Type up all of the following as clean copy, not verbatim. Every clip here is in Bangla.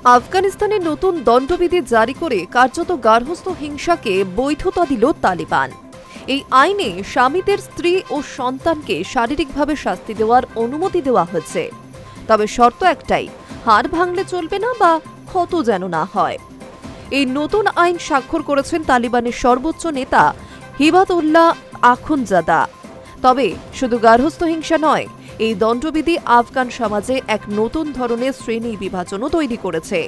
আফগানিস্তানে নতুন দণ্ডবিধি জারি করে কার্যত গার্হস্থ্য হিংসাকে বৈধতা দিল তালিবান। এই আইনে স্বামীদের স্ত্রী ও সন্তানকে শারীরিকভাবে শাস্তি দেওয়ার অনুমতি দেওয়া হয়েছে। তবে শর্ত একটাই, হাড় ভাঙলে চলবে না বা ক্ষত যেন না হয়। এই নতুন আইন স্বাক্ষর করেছেন তালিবানের সর্বোচ্চ নেতা হিবাতুল্লাহ আখুনজাদা। তবে শুধু গার্হস্থ্য হিংসা নয়, এই দণ্ডবিধি আফগান সমাজে এক নতুন ধরনের শ্রেণী বিভাজনও তৈরি করেছে,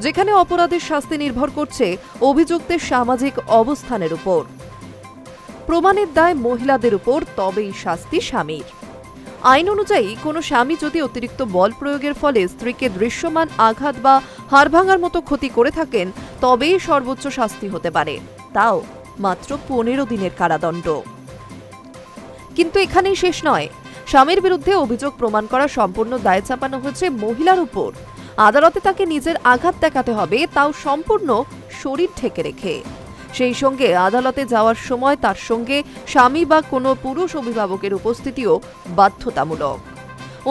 যেখানে অপরাধের শাস্তি নির্ভর করছে অভিযুক্তের সামাজিক অবস্থানের উপর। প্রমাণের দায় মহিলাদের উপর, তবেই শাস্তি স্বামীর। আইন অনুযায়ী কোনো স্বামী যদি অতিরিক্ত বল প্রয়োগের ফলে স্ত্রীকে দৃশ্যমান আঘাত বা হাড় ভাঙার মতো ক্ষতি করে থাকেন, তবেই সর্বোচ্চ শাস্তি হতে পারে, তাও মাত্র 15 দিনের কারাদণ্ড। কিন্তু এখানেই শেষ নয়। স্বামীর বিরুদ্ধে অভিযোগ প্রমাণ করা সম্পূর্ণ দায় চাপানো হয়েছে মহিলার উপর। আদালতে তাকে নিজের আঘাত দেখাতে হবে, তাও সম্পূর্ণ শরীর ঢেকে রেখে। সেই সঙ্গে আদালতে যাওয়ার সময় তার সঙ্গে স্বামী বা কোনো পুরুষ অভিভাবকের উপস্থিতিও বাধ্যতামূলক।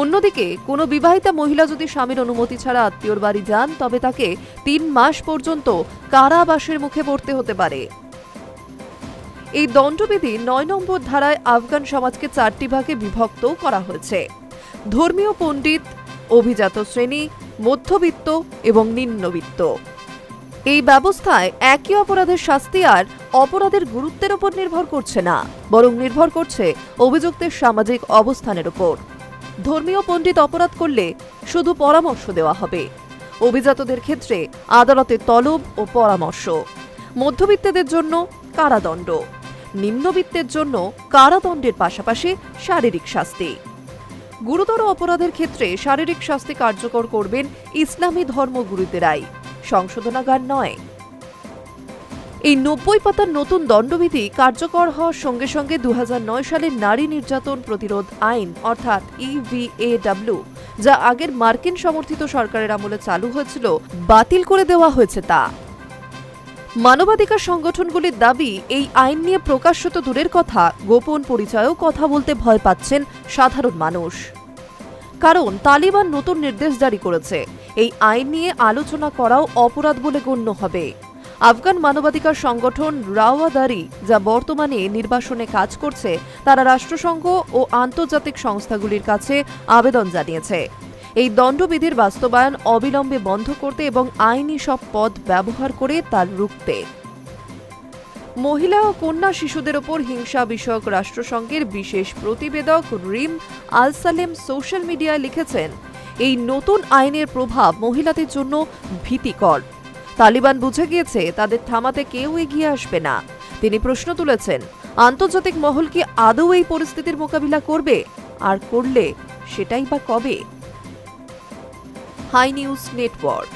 অন্যদিকে কোনো বিবাহিতা মহিলা যদি স্বামীর অনুমতি ছাড়া আত্মীয়র বাড়ি যান, তবে তাকে 3 মাস পর্যন্ত কারাবাসের মুখে পড়তে হতে পারে। এই দণ্ডবিধি 9 নম্বর ধারায় আফগান সমাজকে 4টি ভাগে বিভক্ত করা হয়েছে: ধর্মীয় পণ্ডিত, অভিজাত শ্রেণী, মধ্যবিত্ত এবং নিম্নবিত্ত। এই ব্যবস্থায় একই অপরাধের শাস্তি আর অপরাধের গুরুত্বের উপর নির্ভর করছে না, বরং নির্ভর করছে অভিযুক্তের সামাজিক অবস্থানের উপর। ধর্মীয় পণ্ডিত অপরাধ করলে শুধু পরামর্শ দেওয়া হবে। অভিজাতদের ক্ষেত্রে আদালতে তলব ও পরামর্শ। মধ্যবিত্তদের জন্য কারাদণ্ড। নিম্নবিত্তের জন্য কারাদণ্ডের পাশাপাশি শারীরিক শাস্তি। গুরুতর অপরাধের ক্ষেত্রে শারীরিক শাস্তি কার্যকর করবেন ইসলামী ধর্মগুরুদেরাই, সংশোধনাগার নয়। এই 90 পাতার নতুন দণ্ডবিধি কার্যকর হওয়ার সঙ্গে সঙ্গে 2009 সালের নারী নির্যাতন প্রতিরোধ আইন অর্থাৎ EVAW, যা আগের মার্কিন সমর্থিত সরকারের আমলে চালু হয়েছিল, বাতিল করে দেওয়া হয়েছে তা। মানবাধিকার সংগঠনগুলির দাবি, এই আইন নিয়ে প্রকাশ্যত দূরের কথা, গোপন পরিচয়েও কথা বলতে ভয় পাচ্ছেন সাধারণ মানুষ। কারণ তালিবান নতুন নির্দেশ জারি করেছে, এই আইন নিয়ে আলোচনা করাও অপরাধ বলে গণ্য হবে। আফগান মানবাধিকার সংগঠন রাওয়াদারি, যা বর্তমানে নির্বাসনে কাজ করছে, তারা রাষ্ট্রসংঘ ও আন্তর্জাতিক সংস্থাগুলির কাছে আবেদন জানিয়েছে এই দণ্ডবিধির বাস্তবায়ন অবিলম্বে বন্ধ করতে এবং আইনি সব পথ ব্যবহার করে তার রুখতে। মহিলা ও কন্যা শিশুদের ওপর হিংসা বিষয়ক রাষ্ট্রসংঘের বিশেষ প্রতিবেদক রিম আল সালেম সোশ্যাল মিডিয়ায় লিখেছেন, এই নতুন আইনের প্রভাব মহিলাদের জন্য ভীতিকর। তালিবান বুঝে গিয়েছে তাদের থামাতে কেউ এগিয়ে আসবে না। তিনি প্রশ্ন তুলেছেন, আন্তর্জাতিক মহল কি আদৌ এই পরিস্থিতির মোকাবিলা করবে? আর করলে সেটাই বা কবে? Hi news network.